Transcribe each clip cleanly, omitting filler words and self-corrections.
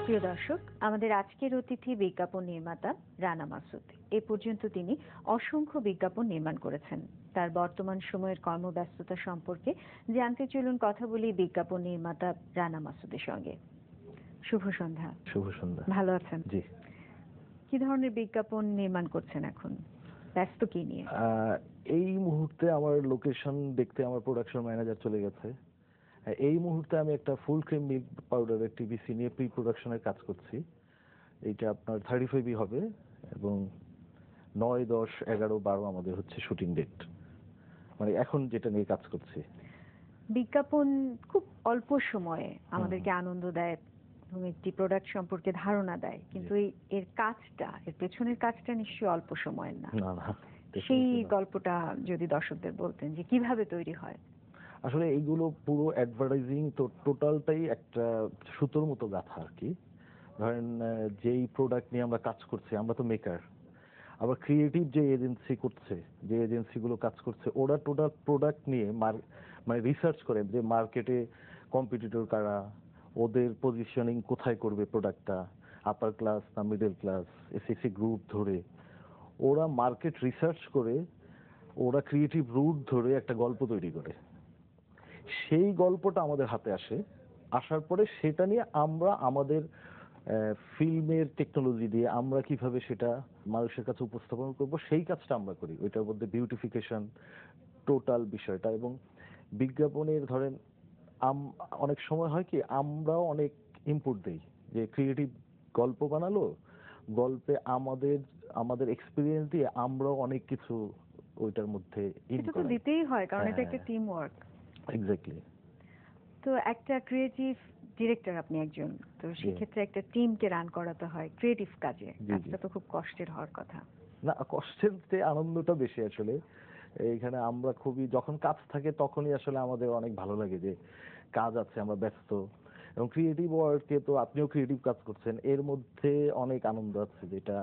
প্রিয় দর্শক, আমাদের আজকের অতিথি বিজ্ঞাপন নির্মাতা রানা মাসুদ। এ পর্যন্ত তিনি অসংখ্য বিজ্ঞাপন নির্মাণ করেছেন। তার বর্তমান সময়ের কর্মব্যস্ততা সম্পর্কে জানতে চলুন কথা বলি বিজ্ঞাপন নির্মাতা রানা মাসুদের সঙ্গে। শুভ সন্ধ্যা। শুভ সন্ধ্যা। ভালো আছেন? জি। কি ধরনের বিজ্ঞাপন নির্মাণ করছেন এখন? ব্যস্ত কি নিয়ে? এই মুহূর্তে আমার লোকেশন দেখতে আমার প্রোডাকশন ম্যানেজার চলে গেছে। এই মুহূর্তে আমি একটা ফুল ক্রিম মিল্ক পাউডারের টিভিসি নিয়ে প্রি প্রোডাকশনের কাজ করছি। এইটা আপনার 35 হবে এবং 9, 10, 11, 12 আমাদের হচ্ছে শুটিং ডেট, মানে এখন যেটা নিয়ে কাজ করছি। বিজ্ঞাপন খুব অল্প সময়ে আমাদেরকে আনন্দ দেয় এবং একটি প্রোডাক্ট সম্পর্কে ধারণা দেয়, কিন্তু এর কাজটা, এর পেছনের কাজটা নিশ্চয়ই অল্প সময়ের না। সেই গল্পটা যদি দর্শকদের বলতেন যে কিভাবে তৈরি হয়। আসলে এইগুলো পুরো অ্যাডভার্টাইজিং তো টোটালটাই একটা সুতোর মতো গাথা আর কি। ধরেন যেই প্রোডাক্ট নিয়ে আমরা কাজ করছি, আমরা তো মেকার, আবার ক্রিয়েটিভ যে এজেন্সি করছে, যে এজেন্সিগুলো কাজ করছে, ওরা টোটাল প্রোডাক্ট নিয়ে মানে রিসার্চ করে যে মার্কেটে কম্পিটিটর কারা, ওদের পজিশনিং কোথায় করবে প্রোডাক্টটা, আপার ক্লাস না মিডল ক্লাস, এসএসসি গ্রুপ ধরে ওরা মার্কেট রিসার্চ করে ওরা ক্রিয়েটিভ রুট ধরে একটা গল্প তৈরি করে। সেই গল্পটা আমাদের হাতে আসে, আসার পরে সেটা নিয়ে আমরা আমাদের ফিল্মের টেকনোলজি দিয়ে আমরা কিভাবে সেটা মানুষের কাছে উপস্থাপন করব, সেই কাজটা আমরা করি। ওইটার মধ্যে বিউটিফিকেশন টোটাল বিষয়টা। এবং বিজ্ঞাপনের ধরেন অনেক সময় হয় কি, আমরাও অনেক ইনপুট দেই, যে ক্রিয়েটিভ গল্প বানালো, গল্পে আমাদের এক্সপিরিয়েন্স দিয়ে আমরাও অনেক কিছু ওইটার মধ্যে এটা তো দিতেই হয়, কারণ এটা একটা টিম ওয়ার্ক। এক্স্যাক্টলি। তো একটা ক্রিয়েটিভ ডিরেক্টর আপনি একজন, তো সেক্ষেত্রে একটা টিমকে রান করাতে হয় ক্রিয়েটিভ কাজে। কাজটা তো খুব কষ্টের হওয়ার কথা না? কষ্টের চেয়ে আনন্দটা বেশি আসলে। এইখানে আমরা খুবই, যখন কাজ থাকে তখনই আসলে আমাদের অনেক ভালো লাগে যে কাজ আছে, আমরা ব্যস্ত। এবং ক্রিয়েটিভ ওয়ার্কে তো আপনিও ক্রিয়েটিভ কাজ করছেন, এর মধ্যে অনেক আনন্দ আছে যেটা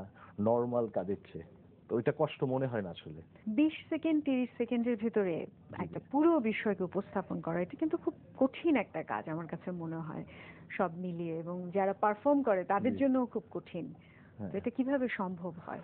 নর্মাল কাজের চেয়ে। তো ওইটা কষ্ট মনে হয় না আসলে। 20 সেকেন্ড 30 সেকেন্ডের ভিতরে একটা পুরো বিষয়কে উপস্থাপন করা, এটা কিন্তু খুব কঠিন একটা কাজ আমার কাছে মনে হয় সব মিলিয়ে, এবং যারা পারফর্ম করে তাদের জন্য খুব কঠিন। তো এটা কিভাবে সম্ভব হয়?